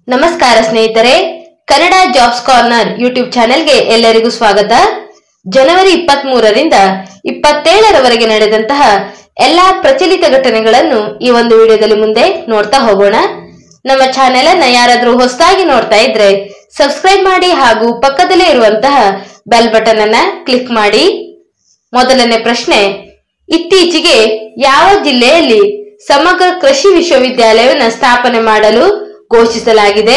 ನಮಸ್ಕಾರ ಸ್ನೇಹಿತರೆ, Kannada jobs corner YouTube ಚಾನೆಲ್ಗೆ ಎಲ್ಲರಿಗೂ ಸ್ವಾಗತ. ಜನವರಿ 23ರಿಂದ 27ರವರೆಗೆ ನಡೆದಂತಹ ಎಲ್ಲಾ ಪ್ರಚಲಿತ ಘಟನೆಗಳನ್ನು ಈ ಒಂದು ವಿಡಿಯೋದಲ್ಲಿ ಮುಂದೆ ನೋಡ್ತಾ ಹೋಗೋಣ. ನಮ್ಮ ಚಾನೆಲ್ ಅನ್ನ ಯಾರಾದ್ರೂ ಹೊಸದಾಗಿ ನೋಡ್ತಾ ಇದ್ರೆ ಸಬ್ಸ್ಕ್ರೈಬ್ ಮಾಡಿ ಹಾಗೂ ಪಕ್ಕದಲ್ಲೇ ಇರುವಂತಹ ಬೆಲ್ ಬಟನ್ ಅನ್ನ ಕ್ಲಿಕ್ ಮಾಡಿ. ಮೊದಲನೇ ಪ್ರಶ್ನೆ, ಇತ್ತೀಚೆಗೆ ಯಾವ ಜಿಲ್ಲೆಯಲ್ಲಿ ಸಮಗ್ರ ಕೃಷಿ ವಿಶ್ವವಿದ್ಯಾಲಯವನ್ನು ಸ್ಥಾಪನೆ ಮಾಡಲು ಘೋಷಿಸಲಾಗಿದೆ?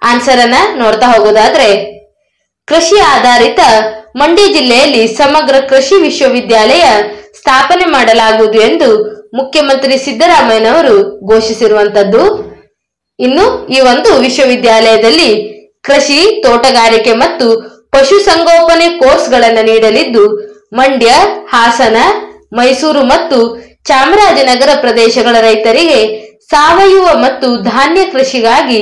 ಆನ್ಸರ್ ಅನ್ನ ನೋಡ್ತಾ ಹೋಗೋದಾದ್ರೆ, ಕೃಷಿ ಆಧಾರಿತ ಮಂಡ್ಯ ಜಿಲ್ಲೆಯಲ್ಲಿ ಸಮಗ್ರ ಕೃಷಿ ವಿಶ್ವವಿದ್ಯಾಲಯ ಸ್ಥಾಪನೆ ಮಾಡಲಾಗುವುದು ಎಂದು ಮುಖ್ಯಮಂತ್ರಿ ಸಿದ್ದರಾಮಯ್ಯನವರು ಘೋಷಿಸಿರುವಂತದ್ದು. ಇನ್ನು ಈ ಒಂದು ವಿಶ್ವವಿದ್ಯಾಲಯದಲ್ಲಿ ಕೃಷಿ, ತೋಟಗಾರಿಕೆ ಮತ್ತು ಪಶುಸಂಗೋಪನೆ ಕೋರ್ಸ್ಗಳನ್ನು ನೀಡಲಿದ್ದು, ಮಂಡ್ಯ, ಹಾಸನ, ಮೈಸೂರು ಮತ್ತು ಚಾಮರಾಜನಗರ ಪ್ರದೇಶಗಳ ರೈತರಿಗೆ ಸಾವಯವ ಮತ್ತು ಧಾನ್ಯ ಕೃಷಿಗಾಗಿ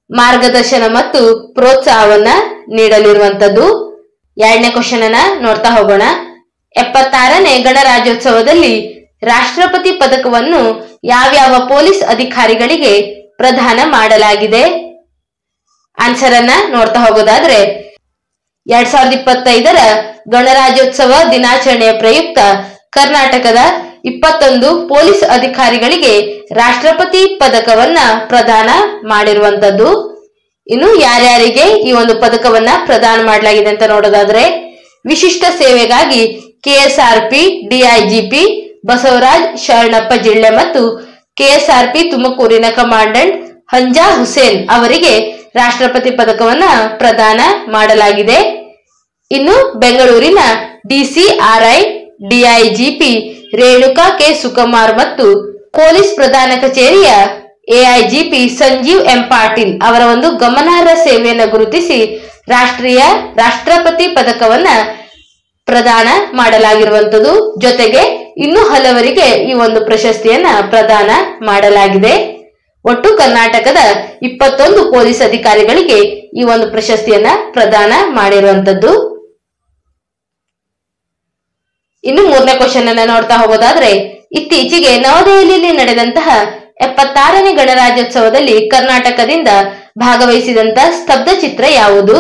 ಮಾರ್ಗದರ್ಶನ ಮತ್ತು ಪ್ರೋತ್ಸಾಹವನ್ನ ನೀಡಲಿರುವಂತದ್ದು. ಎರಡನೇ ಕ್ವಶನ್ ಅನ್ನ ನೋಡ್ತಾ ಹೋಗೋಣ. 76ನೇ ಗಣರಾಜ್ಯೋತ್ಸವದಲ್ಲಿ ರಾಷ್ಟ್ರಪತಿ ಪದಕವನ್ನು ಯಾವ್ಯಾವ ಪೊಲೀಸ್ ಅಧಿಕಾರಿಗಳಿಗೆ ಪ್ರದಾನ ಮಾಡಲಾಗಿದೆ? ಆನ್ಸರ್ ಅನ್ನ ನೋಡ್ತಾ ಹೋಗೋದಾದ್ರೆ, 2025ರ ಗಣರಾಜ್ಯೋತ್ಸವ ದಿನಾಚರಣೆಯ ಪ್ರಯುಕ್ತ ಕರ್ನಾಟಕದ 21 ಪೊಲೀಸ್ ಅಧಿಕಾರಿಗಳಿಗೆ ರಾಷ್ಟ್ರಪತಿ ಪದಕವನ್ನ ಪ್ರದಾನ ಮಾಡಿರುವಂತದ್ದು. ಇನ್ನು ಯಾರ್ಯಾರಿಗೆ ಈ ಒಂದು ಪದಕವನ್ನ ಪ್ರದಾನ ಮಾಡಲಾಗಿದೆ ಅಂತ ನೋಡೋದಾದ್ರೆ, ವಿಶಿಷ್ಟ ಸೇವೆಗಾಗಿ ಕೆಎಸ್ಆರ್ಪಿ ಡಿಐಜಿಪಿ ಬಸವರಾಜ್ ಶರಣಪ್ಪ ಜಿಳ್ಳೆ ಮತ್ತು ಕೆಎಸ್ಆರ್ಪಿ ತುಮಕೂರಿನ ಕಮಾಂಡೆಂಟ್ ಹಂಜಾ ಹುಸೇನ್ ಅವರಿಗೆ ರಾಷ್ಟ್ರಪತಿ ಪದಕವನ್ನ ಪ್ರದಾನ ಮಾಡಲಾಗಿದೆ. ಇನ್ನು ಬೆಂಗಳೂರಿನ ಡಿಸಿಆರ್ಐ ಡಿಐಜಿಪಿ ರೇಣುಕಾ ಕೆ ಸುಕುಮಾರ್ ಮತ್ತು ಪೊಲೀಸ್ ಪ್ರಧಾನ ಕಚೇರಿಯ ಎಐಜಿಪಿ ಸಂಜೀವ್ ಎಂ ಪಾಟೀಲ್ ಅವರ ಒಂದು ಗಮನಾರ್ಹ ಸೇವೆಯನ್ನು ಗುರುತಿಸಿ ರಾಷ್ಟ್ರಪತಿ ಪದಕವನ್ನ ಪ್ರದಾನ ಮಾಡಲಾಗಿರುವಂತದ್ದು. ಜೊತೆಗೆ ಇನ್ನು ಹಲವರಿಗೆ ಈ ಒಂದು ಪ್ರಶಸ್ತಿಯನ್ನ ಪ್ರದಾನ ಮಾಡಲಾಗಿದೆ. ಒಟ್ಟು ಕರ್ನಾಟಕದ 21 ಪೊಲೀಸ್ ಅಧಿಕಾರಿಗಳಿಗೆ ಈ ಒಂದು ಪ್ರಶಸ್ತಿಯನ್ನ ಪ್ರದಾನ ಮಾಡಿರುವಂತದ್ದು. ಇನ್ನು ಮೂರನೇ ಕ್ವಶನ್ ಅನ್ನ ನೋಡ್ತಾ ಹೋಗೋದಾದ್ರೆ, ಇತ್ತೀಚೆಗೆ ನವದೆಹಲಿಯಲ್ಲಿ ನಡೆದಂತಹ 76ನೇ ಗಣರಾಜ್ಯೋತ್ಸವದಲ್ಲಿ ಕರ್ನಾಟಕದಿಂದ ಭಾಗವಹಿಸಿದಂತ ಸ್ತಬ್ಧ ಚಿತ್ರ ಯಾವುದು?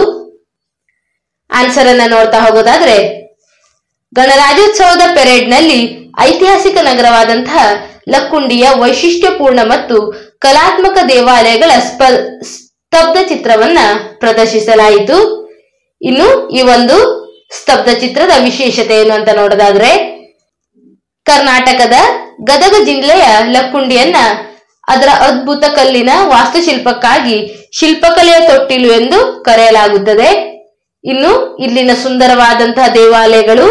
ಆನ್ಸರ್ ಅನ್ನ ನೋಡ್ತಾ ಹೋಗೋದಾದ್ರೆ, ಗಣರಾಜ್ಯೋತ್ಸವದ ಪೆರೇಡ್ ನಲ್ಲಿ ಐತಿಹಾಸಿಕ ನಗರವಾದಂತಹ ಲಕ್ಕುಂಡಿಯ ವೈಶಿಷ್ಟ್ಯಪೂರ್ಣ ಮತ್ತು ಕಲಾತ್ಮಕ ದೇವಾಲಯಗಳ ಸ್ತಬ್ಧ ಚಿತ್ರವನ್ನ ಪ್ರದರ್ಶಿಸಲಾಯಿತು. ಇನ್ನು ಈ ಒಂದು ಸ್ತಬ್ಧ ಚಿತ್ರದ ವಿಶೇಷತೆ ಏನು ಅಂತ ನೋಡೋದಾದ್ರೆ, ಕರ್ನಾಟಕದ ಗದಗ ಜಿಲ್ಲೆಯ ಲಕ್ಕುಂಡಿಯನ್ನ ಅದರ ಅದ್ಭುತ ಕಲ್ಲಿನ ವಾಸ್ತುಶಿಲ್ಪಕ್ಕಾಗಿ ಶಿಲ್ಪಕಲೆಯ ತೊಟ್ಟಿಲು ಎಂದು ಕರೆಯಲಾಗುತ್ತದೆ. ಇನ್ನು ಇಲ್ಲಿನ ಸುಂದರವಾದಂತಹ ದೇವಾಲಯಗಳು,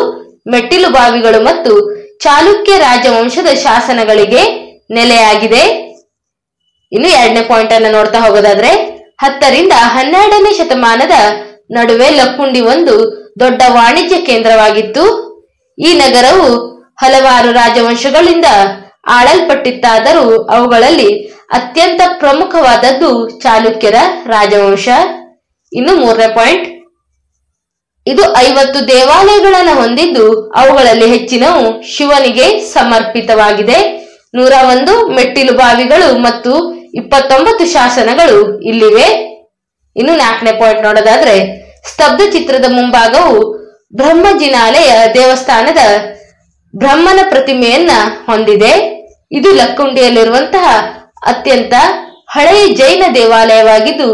ಮೆಟ್ಟಿಲು ಬಾವಿಗಳು ಮತ್ತು ಚಾಲುಕ್ಯ ರಾಜವಂಶದ ಶಾಸನಗಳಿಗೆ ನೆಲೆಯಾಗಿದೆ. ಇನ್ನು ಎರಡನೇ ಪಾಯಿಂಟ್ ಅನ್ನ ನೋಡ್ತಾ ಹೋಗೋದಾದ್ರೆ, 10ರಿಂದ 12ನೇ ಶತಮಾನದ ನಡುವೆ ಲಕ್ಕುಂಡಿ ಒಂದು ದೊಡ್ಡ ವಾಣಿಜ್ಯ ಕೇಂದ್ರವಾಗಿತ್ತು. ಈ ನಗರವು ಹಲವಾರು ರಾಜವಂಶಗಳಿಂದ ಆಳಲ್ಪಟ್ಟಿತ್ತಾದರೂ ಅವುಗಳಲ್ಲಿ ಅತ್ಯಂತ ಪ್ರಮುಖವಾದದ್ದು ಚಾಲುಕ್ಯರ ರಾಜವಂಶ. ಇನ್ನು ಮೂರನೇ ಪಾಯಿಂಟ್, ಇದು 50 ದೇವಾಲಯಗಳನ್ನು ಹೊಂದಿದ್ದು ಅವುಗಳಲ್ಲಿ ಹೆಚ್ಚಿನವು ಶಿವನಿಗೆ ಸಮರ್ಪಿತವಾಗಿದೆ. 101 ಮೆಟ್ಟಿಲು ಬಾವಿಗಳು ಮತ್ತು 29 ಶಾಸನಗಳು ಇಲ್ಲಿವೆ. ಇನ್ನು 4ನೇ ಪಾಯಿಂಟ್ ನೋಡೋದಾದ್ರೆ, ಸ್ತಬ್ಧ ಚಿತ್ರದ ಮುಂಭಾಗವು ಬ್ರಹ್ಮಜಿನಾಲಯ ದೇವಸ್ಥಾನದ ಬ್ರಹ್ಮನ ಪ್ರತಿಮೆಯನ್ನ ಹೊಂದಿದೆ. ಇದು ಲಕ್ಕುಂಡಿಯಲ್ಲಿರುವಂತಹ ಅತ್ಯಂತ ಹಳೆಯ ಜೈನ ದೇವಾಲಯವಾಗಿದ್ದು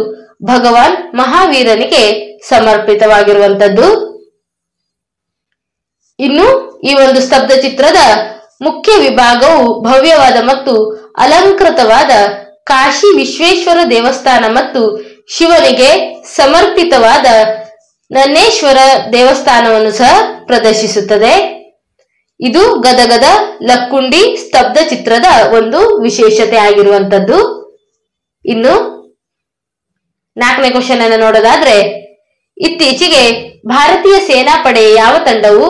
ಭಗವಾನ್ ಮಹಾವೀರನಿಗೆ ಸಮರ್ಪಿತವಾಗಿರುವಂತದ್ದು. ಇನ್ನು ಈ ಒಂದು ಸ್ತಬ್ಧ ಚಿತ್ರದ ಮುಖ್ಯ ವಿಭಾಗವು ಭವ್ಯವಾದ ಮತ್ತು ಅಲಂಕೃತವಾದ ಕಾಶಿ ವಿಶ್ವೇಶ್ವರ ದೇವಸ್ಥಾನ ಮತ್ತು ಶಿವನಿಗೆ ಸಮರ್ಪಿತವಾದ ನನ್ನೇಶ್ವರ ದೇವಸ್ಥಾನವನ್ನು ಸಹ ಪ್ರದರ್ಶಿಸುತ್ತದೆ. ಇದು ಗದಗದ ಲಕ್ಕುಂಡಿ ಸ್ತಬ್ಧ ಚಿತ್ರದ ಒಂದು ವಿಶೇಷತೆ ಆಗಿರುವಂತದ್ದು. ಇನ್ನು 4ನೇ ಕ್ವಶನ್ ಅನ್ನು ನೋಡೋದಾದ್ರೆ, ಇತ್ತೀಚೆಗೆ ಭಾರತೀಯ ಸೇನಾಪಡೆಯ ಯಾವ ತಂಡವು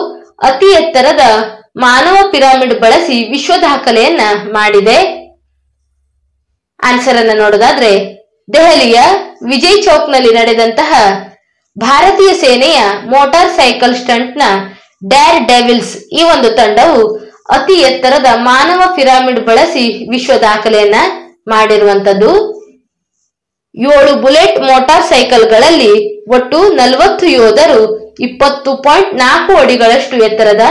ಅತಿ ಎತ್ತರದ ಮಾನವ ಪಿರಮಿಡ್ ಬಳಸಿ ವಿಶ್ವ ದಾಖಲೆಯನ್ನ ಮಾಡಿದೆ? ಆನ್ಸರ್ ಅನ್ನ ನೋಡೋದಾದ್ರೆ, ದೆಹಲಿಯ ವಿಜಯ್ ಚೌಕ್ ನಲ್ಲಿ ನಡೆದಂತಹ ಭಾರತೀಯ ಸೇನೆಯ ಮೋಟಾರ್ ಸೈಕಲ್ ಸ್ಟಂಟ್ ನ ಡೇರ್ ಡೆವಿಲ್ಸ್ ಈ ಒಂದು ತಂಡವು ಅತಿ ಎತ್ತರದ ಮಾನವ ಪಿರಮಿಡ್ ಬಳಸಿ ವಿಶ್ವ ದಾಖಲೆಯನ್ನ ಮಾಡಿರುವಂತದ್ದು. 7 ಬುಲೆಟ್ ಮೋಟಾರ್ ಸೈಕಲ್ಗಳಲ್ಲಿ ಒಟ್ಟು 40 ಯೋಧರು 20.4 ಅಡಿಗಳಷ್ಟು ಎತ್ತರದ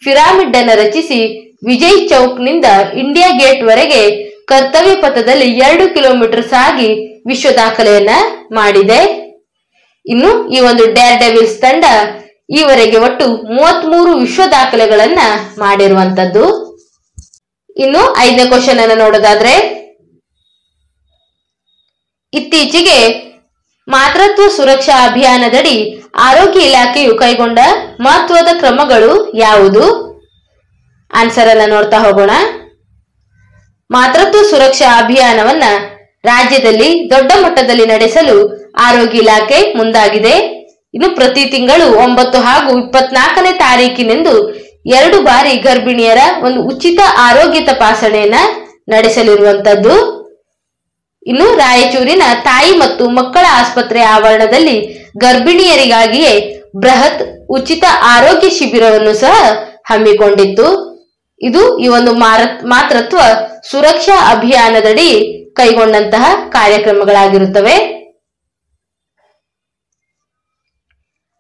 ಪಿರಾಮಿಡ್ ಅನ್ನು ರಚಿಸಿ ವಿಜಯ್ ಚೌಕ್ನಿಂದ ಇಂಡಿಯಾ ಗೇಟ್ ವರೆಗೆ ಕರ್ತವ್ಯ ಪಥದಲ್ಲಿ 2 ಕಿಲೋಮೀಟರ್ ಸಾಗಿ ವಿಶ್ವ ದಾಖಲೆಯನ್ನ ಮಾಡಿದೆ. ಇನ್ನು ಈ ಒಂದು ಡೇರ್ ಡೆವಿಲ್ಸ್ ತಂಡ ಈವರೆಗೆ ಒಟ್ಟು 33 ವಿಶ್ವ ದಾಖಲೆಗಳನ್ನ ಮಾಡಿರುವಂತದ್ದು. ಇನ್ನು 5ನೇ ಕ್ವಶನ್ ಅನ್ನು ನೋಡೋದಾದ್ರೆ, ಇತ್ತೀಚೆಗೆ ಮಾತೃತ್ವ ಸುರಕ್ಷಾ ಅಭಿಯಾನದಡಿ ಆರೋಗ್ಯ ಇಲಾಖೆಯು ಕೈಗೊಂಡ ಮಹತ್ವದ ಕ್ರಮಗಳು ಯಾವುದು? ಆನ್ಸರ್ ಅನ್ನ ನೋಡ್ತಾ ಹೋಗೋಣ. ಮಾತೃತ್ವ ಸುರಕ್ಷಾ ಅಭಿಯಾನವನ್ನ ರಾಜ್ಯದಲ್ಲಿ ದೊಡ್ಡ ಮಟ್ಟದಲ್ಲಿ ನಡೆಸಲು ಆರೋಗ್ಯ ಇಲಾಖೆ ಮುಂದಾಗಿದೆ. ಇನ್ನು ಪ್ರತಿ ತಿಂಗಳು 9 ಹಾಗೂ 24ನೇ ತಾರೀಕಿನಂದು 2 ಬಾರಿ ಗರ್ಭಿಣಿಯರ ಒಂದು ಉಚಿತ ಆರೋಗ್ಯ ತಪಾಸಣೆಯನ್ನ ನಡೆಸಲಿರುವಂತದ್ದು. ಇನ್ನು ರಾಯಚೂರಿನ ತಾಯಿ ಮತ್ತು ಮಕ್ಕಳ ಆಸ್ಪತ್ರೆ ಆವರಣದಲ್ಲಿ ಗರ್ಭಿಣಿಯರಿಗಾಗಿಯೇ ಬೃಹತ್ ಉಚಿತ ಆರೋಗ್ಯ ಶಿಬಿರವನ್ನು ಸಹ ಹಮ್ಮಿಕೊಂಡಿತ್ತು. ಇದು ಈ ಒಂದು ಮಾತೃತ್ವ ಸುರಕ್ಷಾ ಅಭಿಯಾನದಡಿ ಕೈಗೊಂಡಂತಹ ಕಾರ್ಯಕ್ರಮಗಳಾಗಿರುತ್ತವೆ.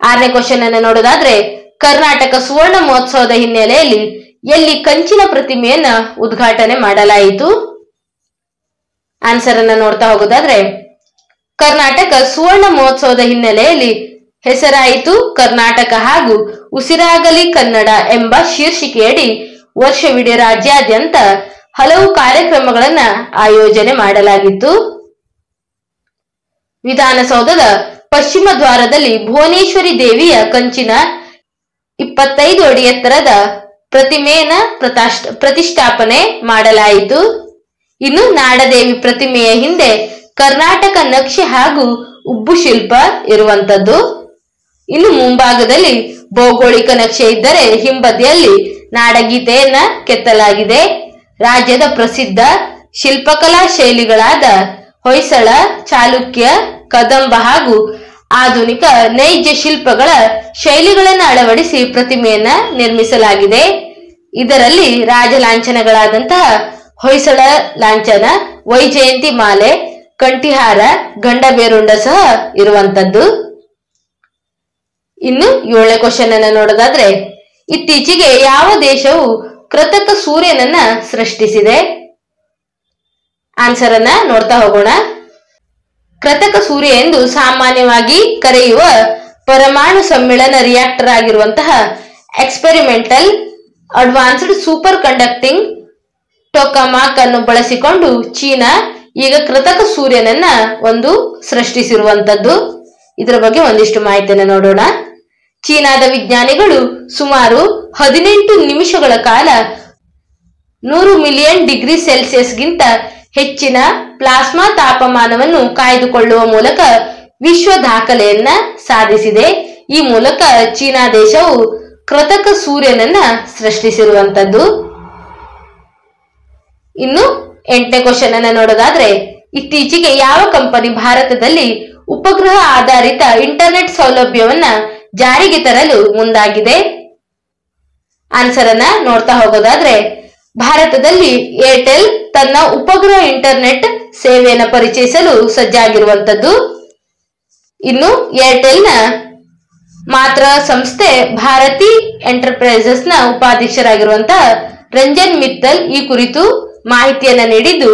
6ನೇ ಕ್ವಶನ್ ಅನ್ನು ನೋಡೋದಾದ್ರೆ, ಕರ್ನಾಟಕ ಸುವರ್ಣ ಮಹೋತ್ಸವದ ಹಿನ್ನೆಲೆಯಲ್ಲಿ ಎಲ್ಲಿ ಕಂಚಿನ ಪ್ರತಿಮೆಯನ್ನ ಉದ್ಘಾಟನೆ ಮಾಡಲಾಯಿತು? ಆನ್ಸರ್ ಅನ್ನ ನೋಡ್ತಾ ಹೋಗೋದಾದ್ರೆ, ಕರ್ನಾಟಕ ಸುವರ್ಣ ಮಹೋತ್ಸವದ ಹಿನ್ನೆಲೆಯಲ್ಲಿ ಹೆಸರಾಯಿತು ಕರ್ನಾಟಕ ಹಾಗೂ ಉಸಿರಾಗಲಿ ಕನ್ನಡ ಎಂಬ ಶೀರ್ಷಿಕೆಯಡಿ ವರ್ಷವಿಡೀ ರಾಜ್ಯಾದ್ಯಂತ ಹಲವು ಕಾರ್ಯಕ್ರಮಗಳನ್ನ ಆಯೋಜನೆ ಮಾಡಲಾಗಿತ್ತು. ವಿಧಾನಸೌಧದ ಪಶ್ಚಿಮ ದ್ವಾರದಲ್ಲಿ ಭುವನೇಶ್ವರಿ ದೇವಿಯ ಕಂಚಿನ 25 ಅಡಿ ಎತ್ತರದ ಪ್ರತಿಮೆಯನ್ನ ಪ್ರತಿಷ್ಠಾಪನೆ ಮಾಡಲಾಯಿತು. ಇನ್ನು ನಾಡದೇವಿ ಪ್ರತಿಮೆಯ ಹಿಂದೆ ಕರ್ನಾಟಕ ನಕ್ಷೆ ಹಾಗೂ ಉಬ್ಬು ಶಿಲ್ಪ ಇರುವಂತದ್ದು. ಇನ್ನು ಮುಂಭಾಗದಲ್ಲಿ ಭೌಗೋಳಿಕ ನಕ್ಷೆ ಇದ್ದರೆ ಹಿಂಬದಿಯಲ್ಲಿ ನಾಡಗೀತೆಯನ್ನ ಕೆತ್ತಲಾಗಿದೆ. ರಾಜ್ಯದ ಪ್ರಸಿದ್ಧ ಶಿಲ್ಪಕಲಾ ಶೈಲಿಗಳಾದ ಹೊಯ್ಸಳ, ಚಾಲುಕ್ಯ, ಕದಂಬ ಹಾಗೂ ಆಧುನಿಕ ನೈಜ ಶಿಲ್ಪಗಳ ಶೈಲಿಗಳನ್ನು ಅಳವಡಿಸಿ ಪ್ರತಿಮೆಯನ್ನ ನಿರ್ಮಿಸಲಾಗಿದೆ. ಇದರಲ್ಲಿ ರಾಜ ಲಾಂಛನಗಳಾದಂತಹ ಹೊಯ್ಸಳ ಲಾಂಛನ, ವೈಜಯಂತಿ ಮಾಲೆ, ಕಂಠಿಹಾರ, ಗಂಡಬೇರುಂಡ ಸಹ ಇರುವಂತದ್ದು. ಇನ್ನು 7ನೇ ಕ್ವಶನ್ ಅನ್ನ ನೋಡೋದಾದ್ರೆ, ಇತ್ತೀಚೆಗೆ ಯಾವ ದೇಶವು ಕೃತಕ ಸೂರ್ಯನನ್ನ ಸೃಷ್ಟಿಸಿದೆ? ಆನ್ಸರ್ ಅನ್ನ ನೋಡ್ತಾ ಹೋಗೋಣ. ಕೃತಕ ಸೂರ್ಯ ಎಂದು ಸಾಮಾನ್ಯವಾಗಿ ಕರೆಯುವ ಪರಮಾಣು ಸಮ್ಮಿಳನ ರಿಯಾಕ್ಟರ್ ಆಗಿರುವಂತಹ ಎಕ್ಸ್ಪೆರಿಮೆಂಟಲ್ ಅಡ್ವಾನ್ಸ್ಡ್ ಸೂಪರ್ ಕಂಡಕ್ಟಿಂಗ್ ಟೊಕಾಮಾಕ್ ಅನ್ನು ಬಳಸಿಕೊಂಡು ಚೀನಾ ಈಗ ಕೃತಕ ಸೂರ್ಯನನ್ನ ಒಂದು ಸೃಷ್ಟಿಸಿರುವಂತದ್ದು. ಇದರ ಬಗ್ಗೆ ಒಂದಿಷ್ಟು ಮಾಹಿತಿಯನ್ನು ನೋಡೋಣ. ಚೀನಾದ ವಿಜ್ಞಾನಿಗಳು ಸುಮಾರು 18 ನಿಮಿಷಗಳ ಕಾಲ 100 ಮಿಲಿಯನ್ ಡಿಗ್ರಿ ಸೆಲ್ಸಿಯಸ್ಗಿಂತ ಹೆಚ್ಚಿನ ಪ್ಲಾಸ್ಮಾ ತಾಪಮಾನವನ್ನು ಕಾಯ್ದುಕೊಳ್ಳುವ ಮೂಲಕ ವಿಶ್ವ ದಾಖಲೆಯನ್ನ ಸಾಧಿಸಿದೆ. ಈ ಮೂಲಕ ಚೀನಾ ದೇಶವು ಕೃತಕ ಸೂರ್ಯನನ್ನ ಸೃಷ್ಟಿಸಿರುವಂತದ್ದು. ಇನ್ನು 8ನೇ ಕ್ವಶನ್ ಅನ್ನ ನೋಡೋದಾದ್ರೆ, ಇತ್ತೀಚೆಗೆ ಯಾವ ಕಂಪನಿ ಭಾರತದಲ್ಲಿ ಉಪಗ್ರಹ ಆಧಾರಿತ ಇಂಟರ್ನೆಟ್ ಸೌಲಭ್ಯವನ್ನ ಜಾರಿಗೆ ತರಲು ಮುಂದಾಗಿದೆ? ಆನ್ಸರ್ ಅನ್ನ ನೋಡ್ತಾ ಹೋಗೋದಾದ್ರೆ, ಭಾರತದಲ್ಲಿ ಏರ್ಟೆಲ್ ತನ್ನ ಉಪಗ್ರಹ ಇಂಟರ್ನೆಟ್ ಸೇವೆಯನ್ನು ಪರಿಚಯಿಸಲು ಸಜ್ಜಾಗಿರುವಂತದ್ದು. ಇನ್ನು ಏರ್ಟೆಲ್ನ ಮಾತ್ರ ಸಂಸ್ಥೆ ಭಾರತಿ ಎಂಟರ್ಪ್ರೈಸಸ್ ನ ಉಪಾಧ್ಯಕ್ಷರಾಗಿರುವಂತಹ ರಂಜನ್ ಮಿತ್ತಲ್ ಈ ಕುರಿತು ಮಾಹಿತಿಯನ್ನ ನೀಡಿದ್ದು,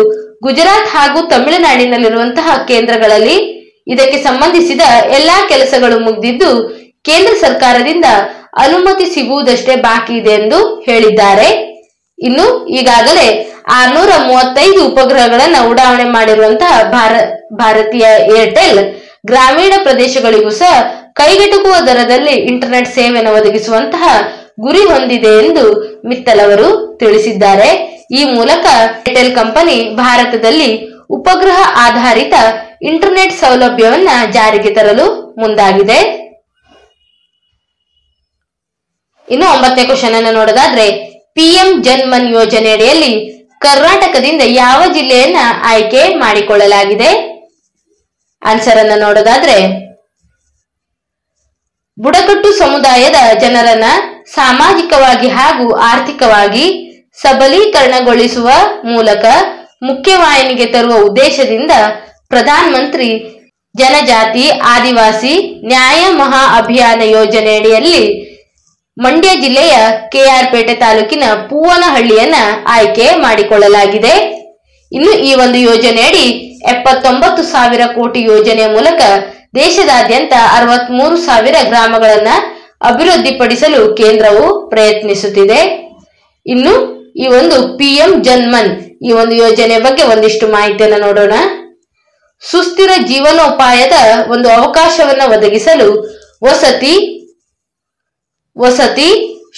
ಗುಜರಾತ್ ಹಾಗೂ ತಮಿಳುನಾಡಿನಲ್ಲಿರುವಂತಹ ಕೇಂದ್ರಗಳಲ್ಲಿ ಇದಕ್ಕೆ ಸಂಬಂಧಿಸಿದ ಎಲ್ಲಾ ಕೆಲಸಗಳು ಮುಗಿದಿದ್ದು ಕೇಂದ್ರ ಸರ್ಕಾರದಿಂದ ಅನುಮತಿ ಸಿಗುವುದಷ್ಟೇ ಬಾಕಿ ಇದೆ ಎಂದು ಹೇಳಿದ್ದಾರೆ. ಇನ್ನು ಈಗಾಗಲೇ 635 ಉಪಗ್ರಹಗಳನ್ನು ಉಡಾವಣೆ ಮಾಡಿರುವಂತಹ ಭಾರತೀಯ ಏರ್ಟೆಲ್ ಗ್ರಾಮೀಣ ಪ್ರದೇಶಗಳಿಗೂ ಸಹ ಕೈಗೆಟುಕುವ ದರದಲ್ಲಿ ಇಂಟರ್ನೆಟ್ ಸೇವೆಯನ್ನು ಒದಗಿಸುವಂತಹ ಗುರಿ ಹೊಂದಿದೆ ಎಂದು ಮಿತ್ತಲ್ ಅವರು ತಿಳಿಸಿದ್ದಾರೆ. ಈ ಮೂಲಕ ಏರ್ಟೆಲ್ ಕಂಪನಿ ಭಾರತದಲ್ಲಿ ಉಪಗ್ರಹ ಆಧಾರಿತ ಇಂಟರ್ನೆಟ್ ಸೌಲಭ್ಯವನ್ನ ಜಾರಿಗೆ ತರಲು ಮುಂದಾಗಿದೆ. ಇನ್ನು 9ನೇ ಕ್ವಶನ್ ಅನ್ನು ನೋಡೋದಾದ್ರೆ, ಪಿಎಂ ಜನ್ ಮನ್ ಯೋಜನೆಯಡಿಯಲ್ಲಿ ಕರ್ನಾಟಕದಿಂದ ಯಾವ ಜಿಲ್ಲೆಯನ್ನ ಆಯ್ಕೆ ಮಾಡಿಕೊಳ್ಳಲಾಗಿದೆ? ಆನ್ಸರ್ ಅನ್ನ ನೋಡೋದಾದ್ರೆ, ಬುಡಕಟ್ಟು ಸಮುದಾಯದ ಜನರನ್ನ ಸಾಮಾಜಿಕವಾಗಿ ಹಾಗೂ ಆರ್ಥಿಕವಾಗಿ ಸಬಲೀಕರಣಗೊಳಿಸುವ ಮೂಲಕ ಮುಖ್ಯವಾಹಿನಿಗೆ ತರುವ ಉದ್ದೇಶದಿಂದ ಪ್ರಧಾನ ಮಂತ್ರಿ ಜನಜಾತಿ ಆದಿವಾಸಿ ನ್ಯಾಯ ಮಹಾ ಅಭಿಯಾನ ಯೋಜನೆಯಡಿಯಲ್ಲಿ ಮಂಡ್ಯ ಜಿಲ್ಲೆಯ ಕೆಆರ್ ಪೇಟೆ ತಾಲೂಕಿನ ಪೂವನಹಳ್ಳಿಯನ್ನ ಆಯ್ಕೆ ಮಾಡಿಕೊಳ್ಳಲಾಗಿದೆ. ಇನ್ನು ಈ ಒಂದು ಯೋಜನೆಯಡಿ 79,000 ಕೋಟಿ ಯೋಜನೆಯ ಮೂಲಕ ದೇಶದಾದ್ಯಂತ 63,000 ಗ್ರಾಮಗಳನ್ನ ಅಭಿವೃದ್ಧಿಪಡಿಸಲು ಕೇಂದ್ರವು ಪ್ರಯತ್ನಿಸುತ್ತಿದೆ. ಇನ್ನು ಈ ಒಂದು PM ಜನ್ಮನ್ ಈ ಒಂದು ಯೋಜನೆ ಬಗ್ಗೆ ಒಂದಿಷ್ಟು ಮಾಹಿತಿಯನ್ನು ನೋಡೋಣ. ಸುಸ್ಥಿರ ಜೀವನೋಪಾಯದ ಒಂದು ಅವಕಾಶವನ್ನ ಒದಗಿಸಲು ವಸತಿ,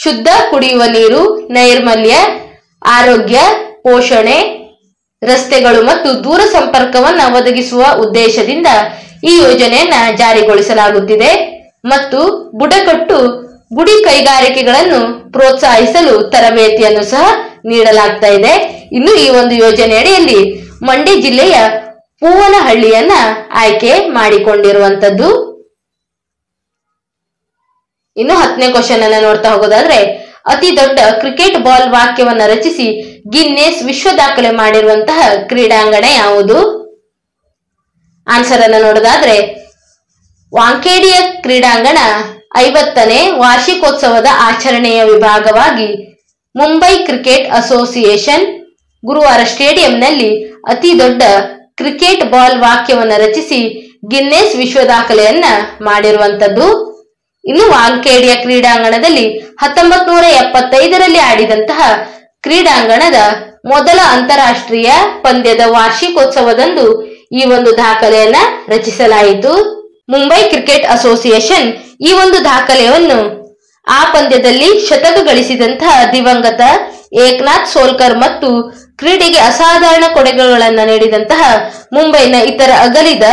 ಶುದ್ಧ ಕುಡಿಯುವ ನೀರು, ನೈರ್ಮಲ್ಯ, ಆರೋಗ್ಯ, ಪೋಷಣೆ, ರಸ್ತೆಗಳು ಮತ್ತು ದೂರ ಸಂಪರ್ಕವನ್ನ ಒದಗಿಸುವ ಉದ್ದೇಶದಿಂದ ಈ ಯೋಜನೆಯನ್ನ ಜಾರಿಗೊಳಿಸಲಾಗುತ್ತಿದೆ ಮತ್ತು ಬುಡಕಟ್ಟು ಗುಡಿ ಕೈಗಾರಿಕೆಗಳನ್ನು ಪ್ರೋತ್ಸಾಹಿಸಲು ತರಬೇತಿಯನ್ನು ಸಹ ನೀಡಲಾಗ್ತಾ ಇದೆ. ಇನ್ನು ಈ ಒಂದು ಯೋಜನೆಯಡಿಯಲ್ಲಿ ಮಂಡ್ಯ ಜಿಲ್ಲೆಯ ಪೂವನಹಳ್ಳಿಯನ್ನ ಆಯ್ಕೆ ಮಾಡಿಕೊಂಡಿರುವಂತದ್ದು. ಇನ್ನು 10ನೇ ಕ್ವಶನ್ ಅನ್ನ ನೋಡ್ತಾ ಹೋಗೋದಾದ್ರೆ, ಅತಿ ದೊಡ್ಡ ಕ್ರಿಕೆಟ್ ಬಾಲ್ ವಾಕ್ಯವನ್ನ ರಚಿಸಿ ಗಿನ್ನೆಸ್ ವಿಶ್ವ ದಾಖಲೆ ಮಾಡಿರುವಂತಹ ಕ್ರೀಡಾಂಗಣ ಯಾವುದು? ಆನ್ಸರ್ ಅನ್ನ ನೋಡೋದಾದ್ರೆ, ವಾಂಖೇಡಿಯ ಕ್ರೀಡಾಂಗಣ 50ನೇ ವಾರ್ಷಿಕೋತ್ಸವದ ಆಚರಣೆಯ ವಿಭಾಗವಾಗಿ ಮುಂಬೈ ಕ್ರಿಕೆಟ್ ಅಸೋಸಿಯೇಷನ್ ಗುರುವಾರ ಸ್ಟೇಡಿಯಂನಲ್ಲಿ ಅತಿ ದೊಡ್ಡ ಕ್ರಿಕೆಟ್ ಬಾಲ್ ವಾಕ್ಯವನ್ನ ರಚಿಸಿ ಗಿನ್ನೆಸ್ ವಿಶ್ವ ದಾಖಲೆಯನ್ನ ಮಾಡಿರುವಂತದ್ದು. ಇನ್ನು ವಾಂಖೇಡಿಯ ಕ್ರೀಡಾಂಗಣದಲ್ಲಿ 1975ರಲ್ಲಿ ಆಡಿದಂತಹ ಕ್ರೀಡಾಂಗಣದ ಮೊದಲ ಅಂತಾರಾಷ್ಟ್ರೀಯ ಪಂದ್ಯದ ವಾರ್ಷಿಕೋತ್ಸವದಂದು ಈ ಒಂದು ದಾಖಲೆಯನ್ನ ರಚಿಸಲಾಯಿತು. ಮುಂಬೈ ಕ್ರಿಕೆಟ್ ಅಸೋಸಿಯೇಷನ್ ಈ ಒಂದು ದಾಖಲೆಯನ್ನು ಆ ಪಂದ್ಯದಲ್ಲಿ ಶತಕ ಗಳಿಸಿದಂತಹ ದಿವಂಗತ ಏಕನಾಥ್ ಸೋಲ್ಕರ್ ಮತ್ತು ಕ್ರೀಡೆಗೆ ಅಸಾಧಾರಣ ಕೊಡುಗೆಗಳನ್ನು ನೀಡಿದಂತಹ ಮುಂಬೈನ ಇತರ ಅಗಲಿದ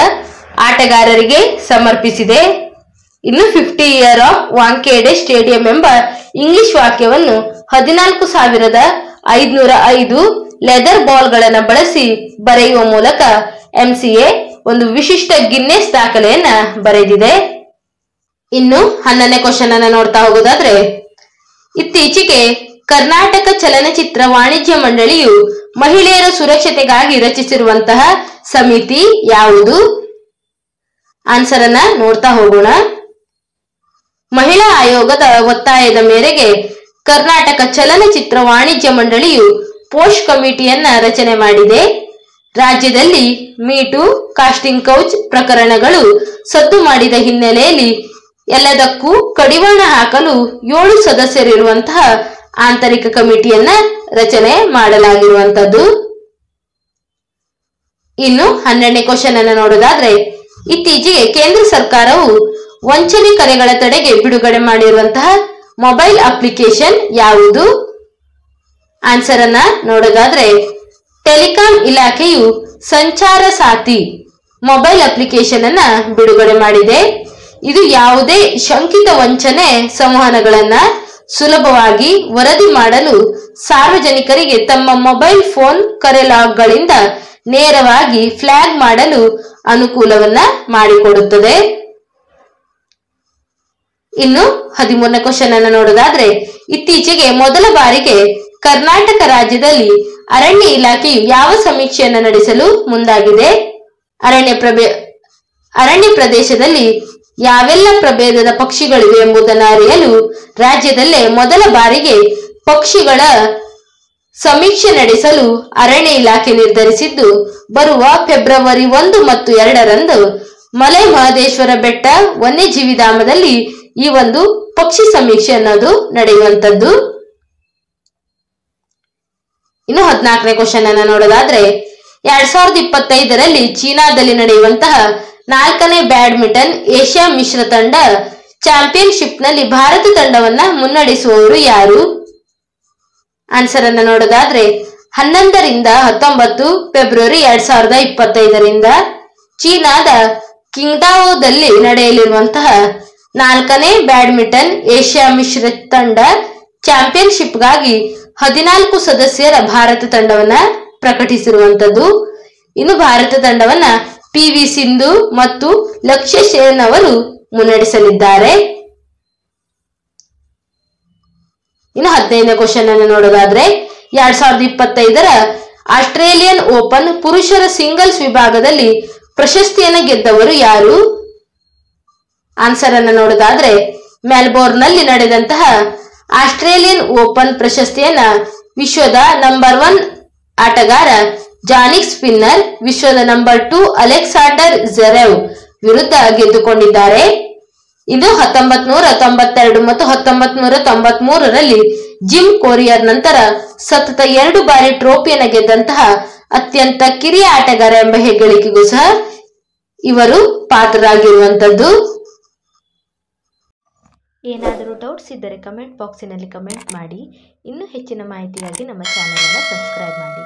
ಆಟಗಾರರಿಗೆ ಸಮರ್ಪಿಸಿದೆ. ಇನ್ನು 50 ಇಯರ್ ಆಫ್ ವಾಂಖೇಡೆ ಸ್ಟೇಡಿಯಂ ಎಂಬ ಇಂಗ್ಲಿಷ್ ವಾಕ್ಯವನ್ನು 14,505 ಲೆದರ್ ಬಾಲ್ಗಳನ್ನು ಬಳಸಿ ಬರೆಯುವ ಮೂಲಕ MCA ಒಂದು ವಿಶಿಷ್ಟ ಗಿನ್ನೆಸ್ ದಾಖಲೆಯನ್ನ ಬರೆದಿದೆ. ಇನ್ನು 11ನೇ ಕ್ವಶನ್ ಅನ್ನ ನೋಡ್ತಾ ಹೋಗೋದಾದ್ರೆ, ಇತ್ತೀಚೆಗೆ ಕರ್ನಾಟಕ ಚಲನಚಿತ್ರ ವಾಣಿಜ್ಯ ಮಂಡಳಿಯು ಮಹಿಳೆಯರ ಸುರಕ್ಷತೆಗಾಗಿ ರಚಿಸಿರುವಂತಹ ಸಮಿತಿ ಯಾವುದು? ಆನ್ಸರ್ ಅನ್ನ ನೋಡ್ತಾ ಹೋಗೋಣ. ಮಹಿಳಾ ಆಯೋಗದ ಒತ್ತಾಯದ ಮೇರೆಗೆ ಕರ್ನಾಟಕ ಚಲನಚಿತ್ರ ವಾಣಿಜ್ಯ ಮಂಡಳಿಯು ಪೋಸ್ಟ್ ಕಮಿಟಿಯನ್ನ ರಚನೆ ಮಾಡಿದೆ. ರಾಜ್ಯದಲ್ಲಿ ಮೀಟು, ಕಾಸ್ಟಿಂಗ್ ಕೌಚ್ ಪ್ರಕರಣಗಳು ಸದ್ದು ಮಾಡಿದ ಹಿನ್ನೆಲೆಯಲ್ಲಿ ಎಲ್ಲದಕ್ಕೂ ಕಡಿವಾಣ ಹಾಕಲು 7 ಸದಸ್ಯರಿರುವಂತಹ ಆಂತರಿಕ ಕಮಿಟಿಯನ್ನ ರಚನೆ ಮಾಡಲಾಗಿರುವಂತದ್ದು. ಇನ್ನು 12ನೇ ಕ್ವಶನ್ ಅನ್ನ ನೋಡೋದಾದ್ರೆ, ಇತ್ತೀಚೆಗೆ ಕೇಂದ್ರ ಸರ್ಕಾರವು ವಂಚನೆ ಕರೆಗಳ ತಡೆಗೆ ಬಿಡುಗಡೆ ಮಾಡಿರುವಂತಹ ಮೊಬೈಲ್ ಅಪ್ಲಿಕೇಶನ್ ಯಾವುದು? ಆನ್ಸರ್ ಅನ್ನ ನೋಡೋದಾದ್ರೆ, ಟೆಲಿಕಾಂ ಇಲಾಖೆಯು ಸಂಚಾರ ಸಾಥಿ ಮೊಬೈಲ್ ಅಪ್ಲಿಕೇಶನ್ ಅನ್ನ ಬಿಡುಗಡೆ ಮಾಡಿದೆ. ಇದು ಯಾವುದೇ ಶಂಕಿತ ವಂಚನೆ ಸಂವಹನಗಳನ್ನ ಸುಲಭವಾಗಿ ವರದಿ ಮಾಡಲು ಸಾರ್ವಜನಿಕರಿಗೆ ತಮ್ಮ ಮೊಬೈಲ್ ಫೋನ್ ಕರೆ ಲಾಗ್ಗಳಿಂದ ನೇರವಾಗಿ ಫ್ಲಾಗ್ ಮಾಡಲು ಅನುಕೂಲವನ್ನ ಮಾಡಿಕೊಡುತ್ತದೆ. ಇನ್ನು 13ನೇ ಕ್ವಶನ್ ಅನ್ನ ನೋಡೋದಾದ್ರೆ, ಇತ್ತೀಚೆಗೆ ಮೊದಲ ಬಾರಿಗೆ ಕರ್ನಾಟಕ ರಾಜ್ಯದಲ್ಲಿ ಅರಣ್ಯ ಇಲಾಖೆಯು ಯಾವ ಸಮೀಕ್ಷೆಯನ್ನು ನಡೆಸಲು ಮುಂದಾಗಿದೆ? ಅರಣ್ಯ ಪ್ರದೇಶದಲ್ಲಿ ಯಾವೆಲ್ಲ ಪ್ರಭೇದದ ಪಕ್ಷಿಗಳಿವೆ ಎಂಬುದನ್ನು ಅರಿಯಲು ರಾಜ್ಯದಲ್ಲೇ ಮೊದಲ ಬಾರಿಗೆ ಪಕ್ಷಿಗಳ ಸಮೀಕ್ಷೆ ನಡೆಸಲು ಅರಣ್ಯ ಇಲಾಖೆ ನಿರ್ಧರಿಸಿದ್ದು, ಬರುವ ಫೆಬ್ರವರಿ 1 ಮತ್ತು 2ರಂದು ಮಲೆ ಮಹದೇಶ್ವರ ಬೆಟ್ಟ ವನ್ಯಜೀವಿ ಧಾಮದಲ್ಲಿ ಈ ಒಂದು ಪಕ್ಷಿ ಸಮೀಕ್ಷೆ ಅನ್ನೋದು ನಡೆಯುವಂತದ್ದು. ಇನ್ನು 14ನೇ ಕ್ವಶನ್ ಅನ್ನ ನೋಡೋದಾದ್ರೆ, 2025ರಲ್ಲಿ ಚೀನಾದಲ್ಲಿ ನಡೆಯುವಂತಹ 4ನೇ ಬ್ಯಾಡ್ಮಿಂಟನ್ ಏಷ್ಯಾ ಮಿಶ್ರ ತಂಡ ಚಾಂಪಿಯನ್ಶಿಪ್ ನಲ್ಲಿ ಭಾರತ ತಂಡವನ್ನ ಮುನ್ನಡೆಸುವವರು ಯಾರು? ಆನ್ಸರ್ ಅನ್ನ ನೋಡೋದಾದ್ರೆ, 11ರಿಂದ 19 ಫೆಬ್ರವರಿ 2025ರಿಂದ ಚೀನಾದ ಕಿಂಗ್ಡಾವೋದಲ್ಲಿ ನಡೆಯಲಿರುವಂತಹ 4ನೇ ಬ್ಯಾಡ್ಮಿಂಟನ್ ಏಷ್ಯಾ ಮಿಶ್ರ ತಂಡ ಚಾಂಪಿಯನ್ಶಿಪ್ಗಾಗಿ 14 ಸದಸ್ಯರ ಭಾರತ ತಂಡವನ್ನ ಪ್ರಕಟಿಸಿರುವಂತದ್ದು. ಇನ್ನು ಭಾರತ ತಂಡವನ್ನ PV ಸಿಂಧು ಮತ್ತು ಲಕ್ಷ್ಯ ಸೇನ್ ಅವರು ಮುನ್ನಡೆಸಲಿದ್ದಾರೆ. ಇನ್ನು 15ನೇ ಕ್ವಶನ್ ಅನ್ನು ನೋಡೋದಾದ್ರೆ, 2025ರ ಆಸ್ಟ್ರೇಲಿಯನ್ ಓಪನ್ ಪುರುಷರ ಸಿಂಗಲ್ಸ್ ವಿಭಾಗದಲ್ಲಿ ಪ್ರಶಸ್ತಿಯನ್ನು ಗೆದ್ದವರು ಯಾರು? ಆನ್ಸರ್ ಅನ್ನು ನೋಡೋದಾದ್ರೆ ಮೆಲ್ಬೋರ್ನ್ ನಲ್ಲಿ ನಡೆದಂತಹ ಆಸ್ಟ್ರೇಲಿಯನ್ ಓಪನ್ ಪ್ರಶಸ್ತಿಯನ್ನ ವಿಶ್ವದ ನಂಬರ್ 1 ಆಟಗಾರ ಜಾನಿಕ್ ಸಿನ್ನರ್ ವಿಶ್ವದ ನಂಬರ್ 2 ಅಲೆಕ್ಸಾಂಡರ್ ಝವೆರೆವ್ ವಿರುದ್ಧ ಗೆದ್ದುಕೊಂಡಿದ್ದಾರೆ. ಇದು 1992 ಮತ್ತು 1993ರಲ್ಲಿ ಜಿಮ್ ಕೊರಿಯರ್ ನಂತರ ಸತತ 2 ಬಾರಿ ಟ್ರೋಫಿಯನ್ನು ಗೆದ್ದಂತಹ ಅತ್ಯಂತ ಕಿರಿಯ ಆಟಗಾರ ಎಂಬ ಹೆಗ್ಗಳಿಕೆಗೂ ಸಹ ಇವರು ಪಾತ್ರರಾಗಿರುವಂತದ್ದು. ಏನಾದರೂ ಡೌಟ್ಸ್ ಇದ್ದರೆ ಕಮೆಂಟ್ ಬಾಕ್ಸಿನಲ್ಲಿ ಕಮೆಂಟ್ ಮಾಡಿ. ಇನ್ನೂ ಹೆಚ್ಚಿನ ಮಾಹಿತಿಗಾಗಿ ನಮ್ಮ ಚಾನೆಲ್ ಅನ್ನು ಸಬ್ಸ್ಕ್ರೈಬ್ ಮಾಡಿ.